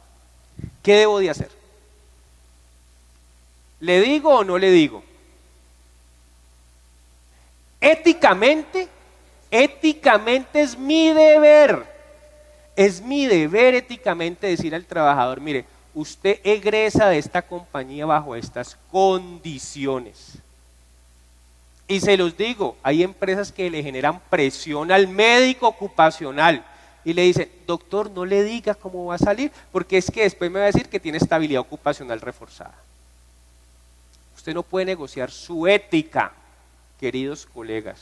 ¿Qué debo de hacer? ¿Le digo o no le digo? Éticamente es mi deber. Es mi deber éticamente decir al trabajador, mire, usted egresa de esta compañía bajo estas condiciones. Y se los digo, hay empresas que le generan presión al médico ocupacional y le dicen, doctor, no le diga cómo va a salir, porque es que después me va a decir que tiene estabilidad ocupacional reforzada. Usted no puede negociar su ética, queridos colegas.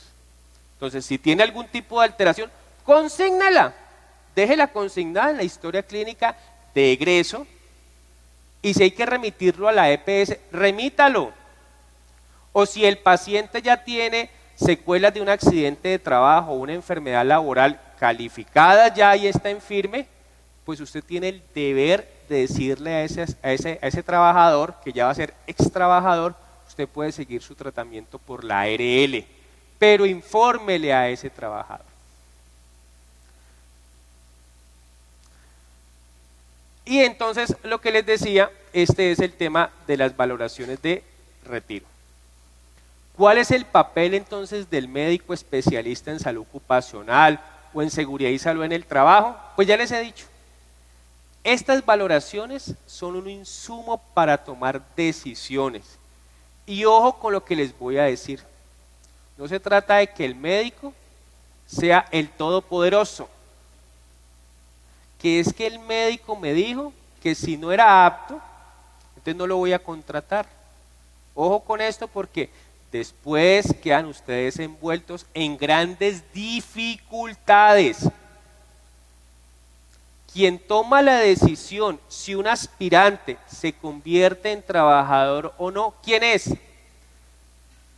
Entonces, si tiene algún tipo de alteración, consígnala. Déjela consignada en la historia clínica de egreso y si hay que remitirlo a la EPS, remítalo. O si el paciente ya tiene secuelas de un accidente de trabajo o una enfermedad laboral calificada ya y está en firme, pues usted tiene el deber de decirle a ese trabajador, que ya va a ser ex trabajador, usted puede seguir su tratamiento por la ARL, pero infórmele a ese trabajador. Y entonces lo que les decía, este es el tema de las valoraciones de retiro. ¿Cuál es el papel entonces del médico especialista en salud ocupacional o en seguridad y salud en el trabajo? Pues ya les he dicho, estas valoraciones son un insumo para tomar decisiones. Y ojo con lo que les voy a decir, no se trata de que el médico sea el todopoderoso, que es que el médico me dijo que si no era apto, entonces no lo voy a contratar. Ojo con esto porque después quedan ustedes envueltos en grandes dificultades. Quien toma la decisión si un aspirante se convierte en trabajador o no, ¿quién es?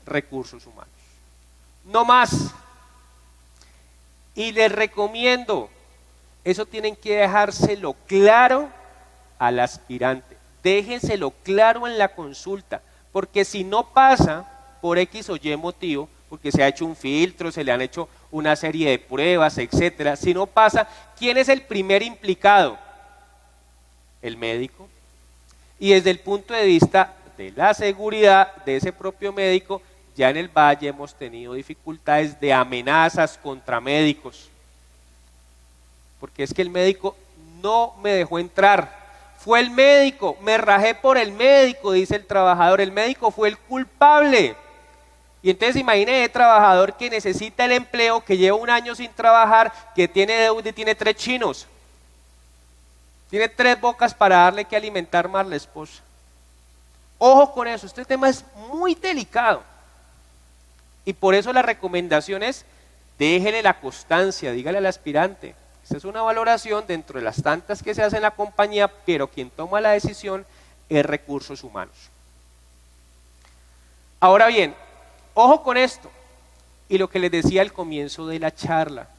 Recursos humanos. No más. Y les recomiendo, eso tienen que dejárselo claro al aspirante. Déjenselo claro en la consulta, porque si no pasa por X o Y motivo, porque se ha hecho un filtro, se le han hecho una serie de pruebas, etcétera, si no pasa, ¿quién es el primer implicado? El médico. Y desde el punto de vista de la seguridad de ese propio médico, ya en el Valle hemos tenido dificultades de amenazas contra médicos, porque es que el médico no me dejó entrar, fue el médico, me rajé por el médico, dice el trabajador, el médico fue el culpable. Y entonces imagine el trabajador que necesita el empleo, que lleva un año sin trabajar, que tiene deuda y tiene 3 chinos, tiene 3 bocas para darle que alimentar más la esposa. Ojo con eso, este tema es muy delicado. Y por eso la recomendación es, déjele la constancia, dígale al aspirante. Esta es una valoración dentro de las tantas que se hacen en la compañía, pero quien toma la decisión es recursos humanos. Ahora bien, ojo con esto, y lo que les decía al comienzo de la charla,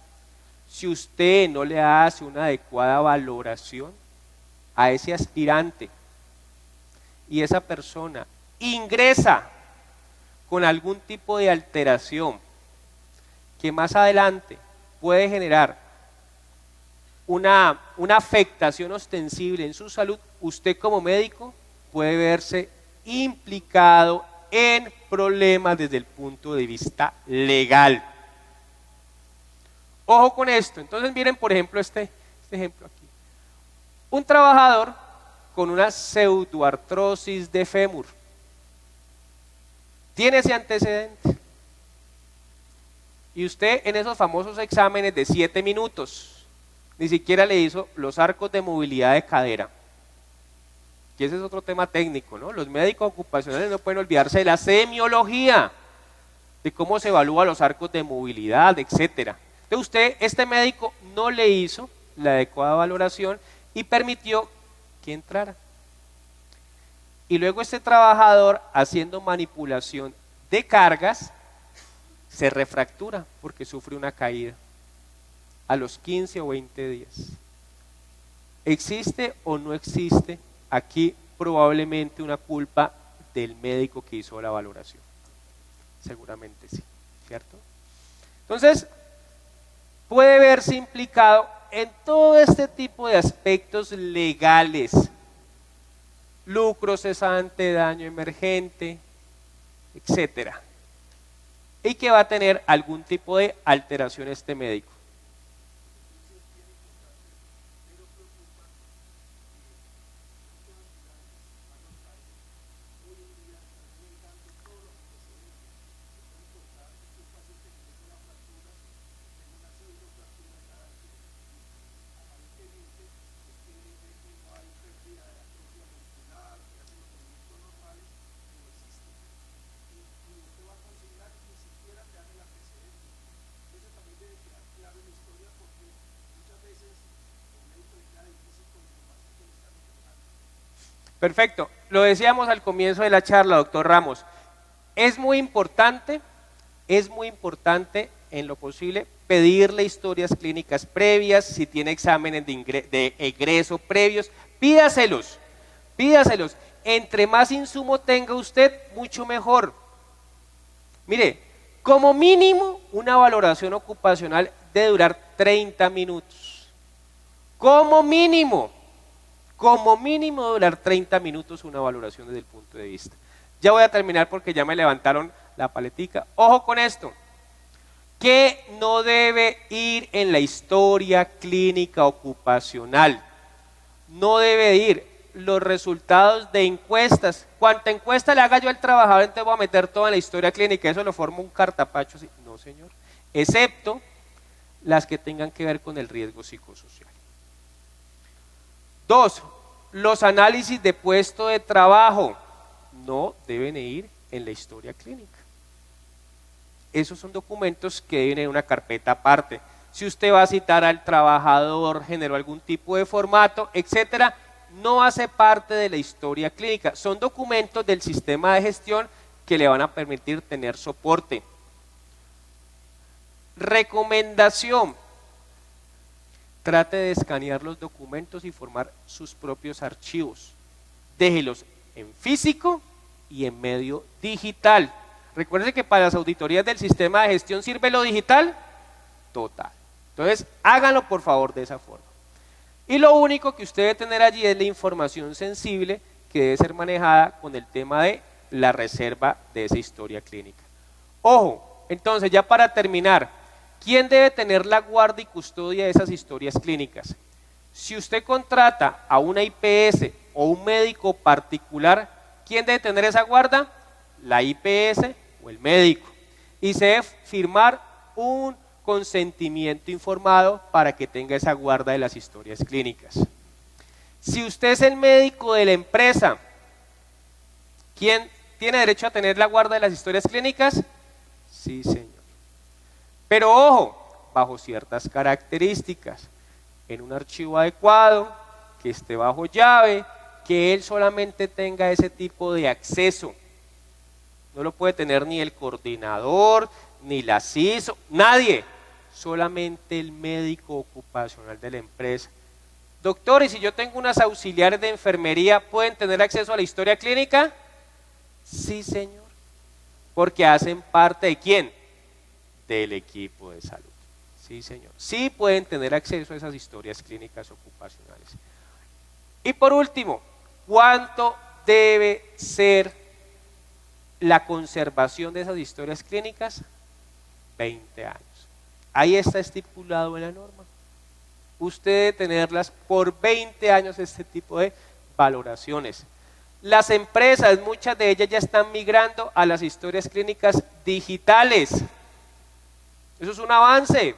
si usted no le hace una adecuada valoración a ese aspirante y esa persona ingresa con algún tipo de alteración que más adelante puede generar una afectación ostensible en su salud, usted como médico puede verse implicado en problemas desde el punto de vista legal. Ojo con esto. Entonces miren por ejemplo este ejemplo aquí. Un trabajador con una pseudoartrosis de fémur tiene ese antecedente. Y usted en esos famosos exámenes de 7 minutos ni siquiera le hizo los arcos de movilidad de cadera. Y ese es otro tema técnico, ¿no? Los médicos ocupacionales no pueden olvidarse de la semiología, de cómo se evalúan los arcos de movilidad, etcétera. Entonces este médico no le hizo la adecuada valoración y permitió que entrara. Y luego este trabajador, haciendo manipulación de cargas, se refractura porque sufre una caída a los 15 o 20 días. ¿Existe o no existe aquí probablemente una culpa del médico que hizo la valoración? Seguramente sí, ¿cierto? Entonces, puede verse implicado en todo este tipo de aspectos legales: lucro cesante, daño emergente, etcétera, y que va a tener algún tipo de alteración este médico. Perfecto, lo decíamos al comienzo de la charla, doctor Ramos. Es muy importante en lo posible pedirle historias clínicas previas, si tiene exámenes de egreso previos, pídaselos. Entre más insumo tenga usted, mucho mejor. Mire, como mínimo una valoración ocupacional debe durar 30 minutos. Como mínimo durar 30 minutos una valoración desde el punto de vista. Ya voy a terminar porque ya me levantaron la paletica. Ojo con esto. ¿Qué no debe ir en la historia clínica ocupacional? No debe ir los resultados de encuestas. Cuanta encuesta le haga yo al trabajador, entonces voy a meter toda en la historia clínica. Eso lo forma un cartapacho así. No, señor. Excepto las que tengan que ver con el riesgo psicosocial. 2. Los análisis de puesto de trabajo no deben ir en la historia clínica. Esos son documentos que deben ir en una carpeta aparte. Si usted va a citar al trabajador, generó algún tipo de formato, etcétera, no hace parte de la historia clínica. Son documentos del sistema de gestión que le van a permitir tener soporte. Recomendación: trate de escanear los documentos y formar sus propios archivos. Déjelos en físico y en medio digital. Recuerde que para las auditorías del sistema de gestión sirve lo digital total. Entonces, háganlo por favor de esa forma. Y lo único que usted debe tener allí es la información sensible que debe ser manejada con el tema de la reserva de esa historia clínica. Ojo, entonces ya para terminar, ¿quién debe tener la guarda y custodia de esas historias clínicas? Si usted contrata a una IPS o un médico particular, ¿quién debe tener esa guarda? La IPS o el médico. Y se debe firmar un consentimiento informado para que tenga esa guarda de las historias clínicas. Si usted es el médico de la empresa, ¿quién tiene derecho a tener la guarda de las historias clínicas? Sí, señor. Pero ojo, bajo ciertas características, en un archivo adecuado, que esté bajo llave, que él solamente tenga ese tipo de acceso. No lo puede tener ni el coordinador, ni la CISO, nadie, solamente el médico ocupacional de la empresa. Doctor, ¿y si yo tengo unas auxiliares de enfermería, pueden tener acceso a la historia clínica? Sí, señor, porque hacen parte ¿de quién? Del equipo de salud. Sí, señor. Sí pueden tener acceso a esas historias clínicas ocupacionales. Y por último, ¿cuánto debe ser la conservación de esas historias clínicas? 20 años. Ahí está estipulado en la norma. Usted debe tenerlas por 20 años, este tipo de valoraciones. Las empresas, muchas de ellas ya están migrando a las historias clínicas digitales. Eso es un avance.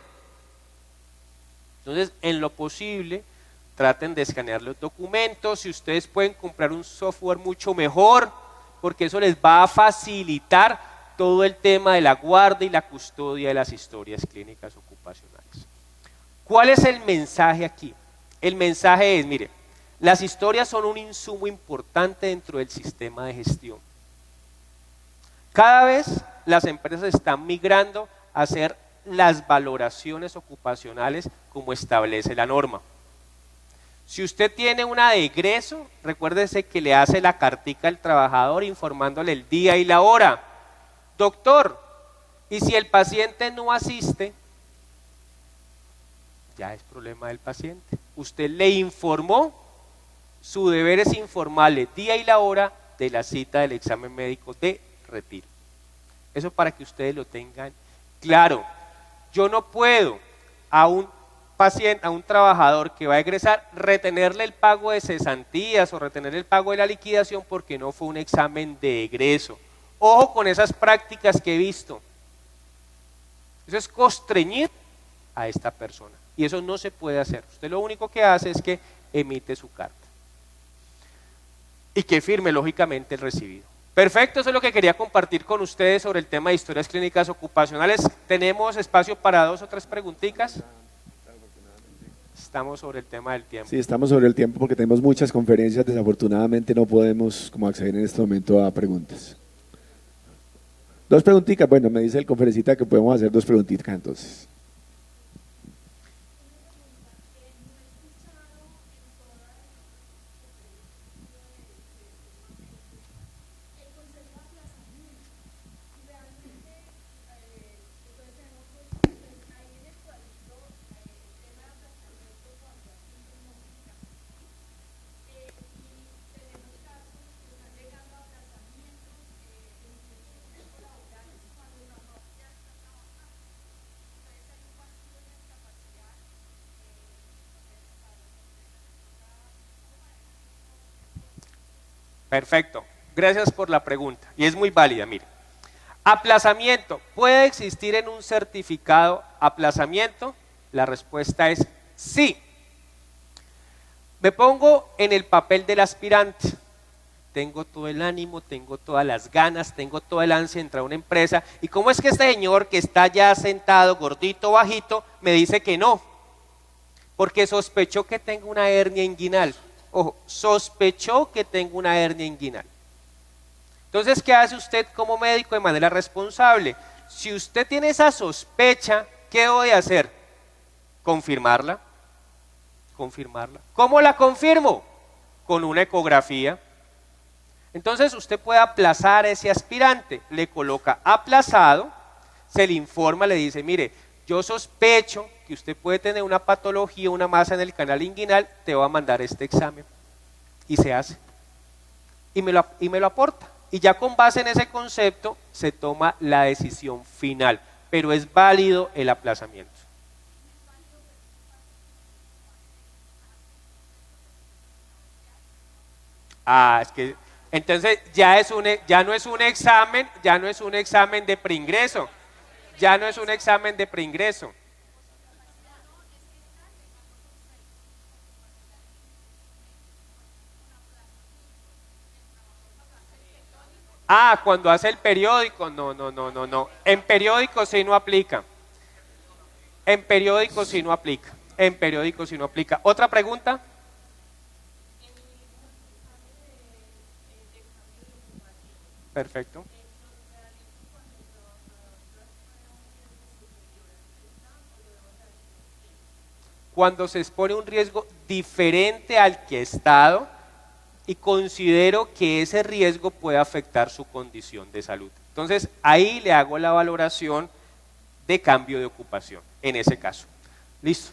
Entonces, en lo posible, traten de escanear los documentos. Si ustedes pueden comprar un software mucho mejor, porque eso les va a facilitar todo el tema de la guarda y la custodia de las historias clínicas ocupacionales. ¿Cuál es el mensaje aquí? El mensaje es, mire, las historias son un insumo importante dentro del sistema de gestión. Cada vez las empresas están migrando a hacer las valoraciones ocupacionales como establece la norma. Si usted tiene una de egreso, recuérdese que le hace la cartica al trabajador informándole el día y la hora. Doctor, y si el paciente no asiste, ya es problema del paciente. Usted le informó, su deber es informarle el día y la hora de la cita del examen médico de retiro. Eso para que ustedes lo tengan claro. Yo no puedo a un paciente, a un trabajador que va a egresar, retenerle el pago de cesantías o retenerle el pago de la liquidación porque no fue un examen de egreso. Ojo con esas prácticas que he visto. Eso es constreñir a esta persona. Y eso no se puede hacer. Usted lo único que hace es que emite su carta. Y que firme, lógicamente, el recibido. Perfecto, eso es lo que quería compartir con ustedes sobre el tema de historias clínicas ocupacionales. ¿Tenemos espacio para 2 o 3 preguntitas? Estamos sobre el tema del tiempo. Sí, estamos sobre el tiempo porque tenemos muchas conferencias. Desafortunadamente no podemos acceder en este momento a preguntas. Dos preguntitas. Bueno, me dice el conferencista que podemos hacer dos preguntitas entonces. Perfecto. Gracias por la pregunta. Y es muy válida, mire. Aplazamiento. ¿Puede existir en un certificado aplazamiento? La respuesta es sí. Me pongo en el papel del aspirante. Tengo todo el ánimo, tengo todas las ganas, tengo toda el ansia de entrar a una empresa. ¿Y cómo es que este señor que está ya sentado, gordito, bajito, me dice que no? Porque sospechó que tengo una hernia inguinal. Ojo, sospechó que tengo una hernia inguinal. Entonces, ¿qué hace usted como médico de manera responsable? Si usted tiene esa sospecha, ¿qué debo de hacer? Confirmarla. Confirmarla. ¿Cómo la confirmo? Con una ecografía. Entonces, usted puede aplazar a ese aspirante. Le coloca aplazado, se le informa, le dice, mire, yo sospecho que usted puede tener una patología, una masa en el canal inguinal, te voy a mandar este examen. Y se hace. Y me lo aporta. Y ya con base en ese concepto se toma la decisión final. Pero es válido el aplazamiento. Ah, es que entonces ya no es un examen, ya no es un examen de preingreso. Ya no es un examen de preingreso. Ah, cuando hace el periódico, no. En periódico sí no aplica. En periódico sí no aplica. En periódico sí no aplica. ¿Otra pregunta? Perfecto. Cuando se expone un riesgo diferente al que ha estado y considero que ese riesgo puede afectar su condición de salud. Entonces, ahí le hago la valoración de cambio de ocupación, en ese caso. Listo.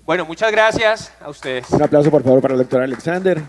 Bueno, muchas gracias a ustedes. Un aplauso, por favor, para el doctor Alexander.